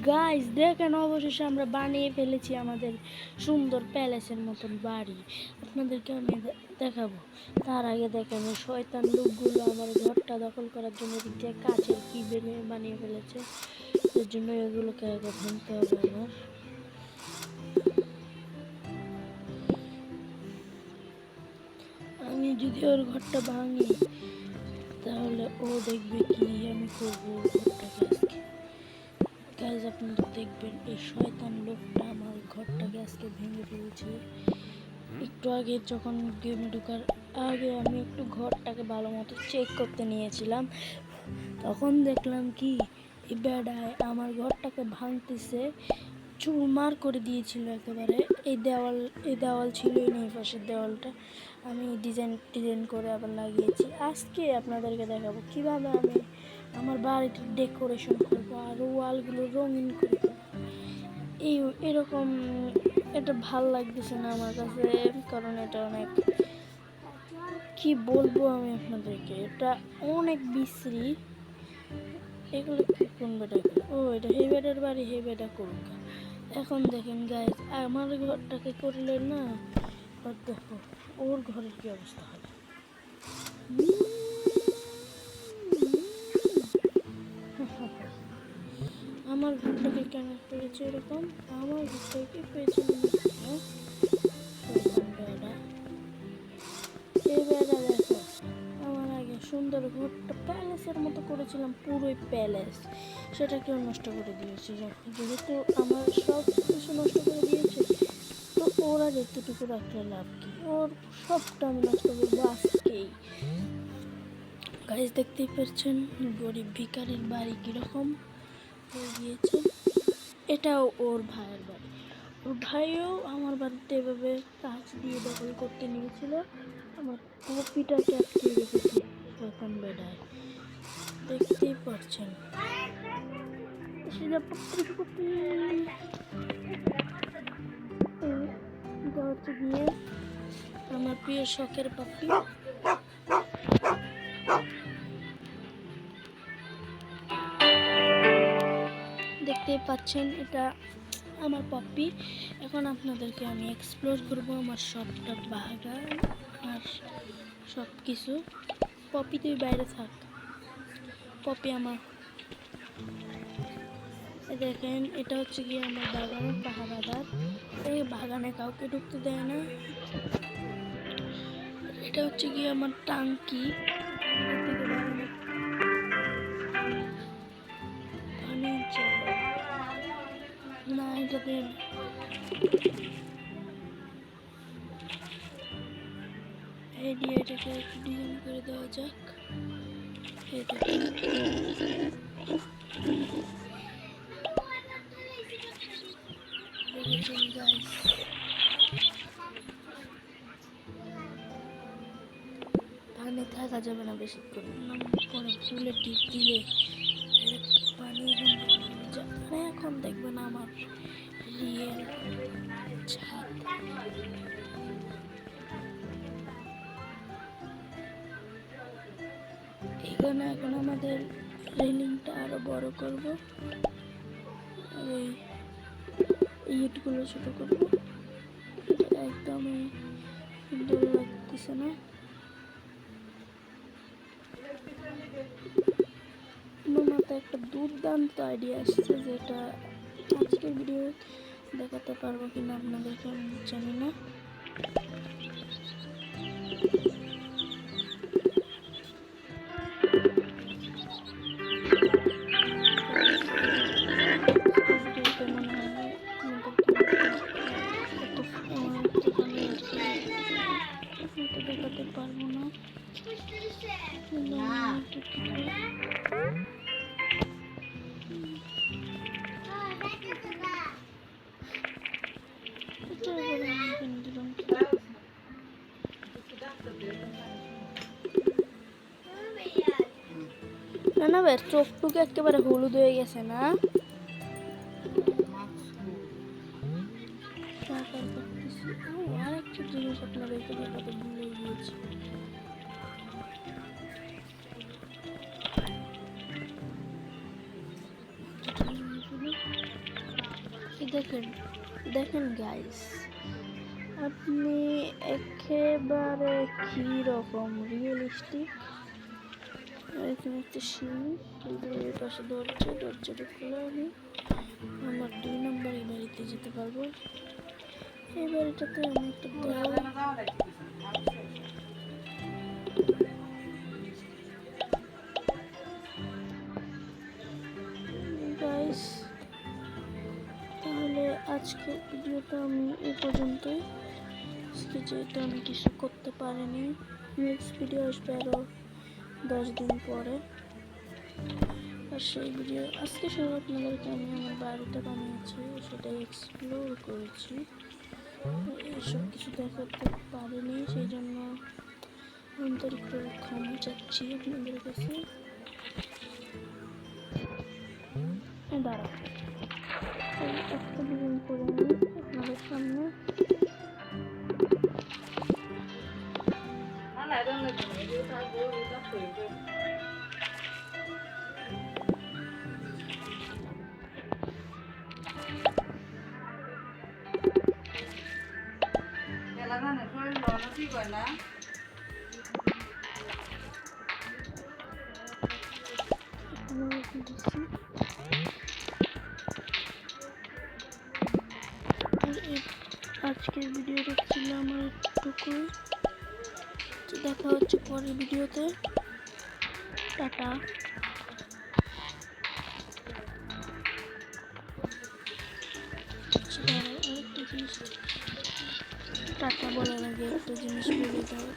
Guys দেখেন, অবশেষে আমরা বানিয়ে ফেলেছি আমাদের সুন্দর প্যালেসের মতন বাড়ি। আপনাদেরকে আমি দেখাবো। তার আগে দেখেন এই শয়তান লোকগুলো আমার ঘরটা দখল করার জন্য দিক দিয়ে কাচের কি বানিয়ে ফেলেছে। এর জন্য এগুলোকে আগে ভাঙতে হবে আমার। আমি যদি ওর ঘরটা ভাঙি তাহলে ও দেখবে কি আমি করবো ঘরটাকে আজকে। গাইজ আপনারা দেখবেন এই শয়তান লোকটা আমার ঘরটাকে আজকে ভেঙে ফেলছে। একটু আগে যখন গেমে ঢোকার আগে আমি একটু ঘরটাকে ভালো মতো চেক করতে নিয়েছিলাম, তখন দেখলাম কি এই বেড়ায় আমার ঘরটাকে ভাঙতেছে, চুরমার করে দিয়েছিল একেবারে। এই দেওয়াল ছিলই না, এই পাশের দেওয়ালটা আমি ডিজাইন করে আবার লাগিয়েছি। আজকে আপনাদেরকে দেখাবো কিভাবে আমি আমার বাড়িতে ডেকোরেশন করবো আর ওয়ালগুলো রঙিন করে দেবো। এরকম এটা ভাল লাগতেছে না আমার কাছে, কারণ এটা অনেক, কি বলবো আমি আপনাদেরকে, এটা অনেক বিশ্রী। এগুলো কি কোন বেটা? ও এটা হে বেটার বাড়ি, হে বেটা করুক। এখন দেখেন গাইজ, আমার ঘরটাকে করলে না, আর দেখো ওর ঘরের কি অবস্থা হবে। আমার ঘরটাকে কেন পেয়েছে এরকম? আমার ঘরটাকে পেয়েছে বেড়া। এই বেড়া দেখো, আমার আগে সুন্দর ঘরটা প্যালেসের মতো করেছিলাম, পুরোই প্যালেস, সেটাকেও নষ্ট করে দিয়েছে। যেহেতু আমার সব কিছু নষ্ট করে দিয়েছে, তো ওরা যেতটুকু রাখলে লাভ কি? ওর সবটা আমি নষ্ট করবো আজকেই। গাইজ দেখতেই পাচ্ছেন গরিব ভিখারির বাড়ি কীরকম হয়ে গিয়েছে। এটাও ওর ভাইয়ের বাড়ি। ওর ভাইও আমার বাড়িতে এভাবে কাজ দিয়ে দখল করতে নিয়েছিল, আমার কপিটাকে আটকে রেখেছি এখন বেড়ায়, দেখতেই পাচ্ছেন। হচ্ছে গিয়ে আমার প্রিয় শখের পাপি। দেখতেই পাচ্ছেন এটা আমার পপি। এখন আপনাদেরকে আমি এক্সপ্লোর করবো আমার সবটা বাগান আর সব কিছু। পপি তুই বাইরে থাক, পপি আমার। দেখেন এটা হচ্ছে গিয়ে আমার বাগানের পাহারাদার, এই বাগানে কাউকে ঢুকতে দেয় না। এটা হচ্ছে গিয়ে আমার টাঙ্কি, না এটাতে এটাকে একটু ডিজাইন করে দেওয়া যাক। পানি থাকা যাবে না বেশিক্ষণ, পরে ফুলে টিপ দিলে পানি এখন দেখবেন আমার রিয়েল ছাদ। এখানে এখন আমাদের রেলিংটা আরো বড় করব, আর এই ইটগুলো ছোট করব। এটা একদমই সুন্দর লাগতেছে না। আমার মাথায় একটা দুর্দান্ত আইডিয়া আসছে, যেটা আজকের ভিডিও দেখাতে পারবো কিনা আপনাদেরকে আমি জানি না। দেখাতে পারবো না, না না ভাই, চোখটুকু একেবারে হলুদ হয়ে গেছে না। আর একটা জিনিস আপনাদেরকে দেখাতে ভুলে গিয়েছি। দেখেন দেখেন গাইস, আপনি একেবারে কি রকম রিয়েলিস্টিক। এখানে একটা সিঁড়ি, এই পাশে দরজাটা খুলে আমি আমার 2 নম্বর এই বাড়িতে যেতে পারবো। এই বাড়িটাতে আমি একটা গাইস, তাহলে আজকের ভিডিওটা আমি এই পর্যন্তই। আজকে যেহেতু আমি কিছু করতে পারিনি, নেক্সট ভিডিও আসবে আরও 10 দিন পরে। আর সেই ভিডিও আজকে শুধু আপনাদেরকে আমি আমার বাড়িটা বানিয়েছি সেটাই এক্সপ্লোর করেছি, এসব কিছু দেখাতে পারিনি, সেই জন্য আন্তরিক ক্ষমা চাচ্ছি আপনাদের কাছে। দাঁড়া একটা ডিজাইন করে নিই আপনাদের সামনে। আজকের ভিডিওটা ছিল আমার এটুকুই। দেখা হচ্ছে পরের ভিডিওতে। টাটা। আরেকটা জিনিস, টাটা বলার আগে একটা জিনিস বলে দাও।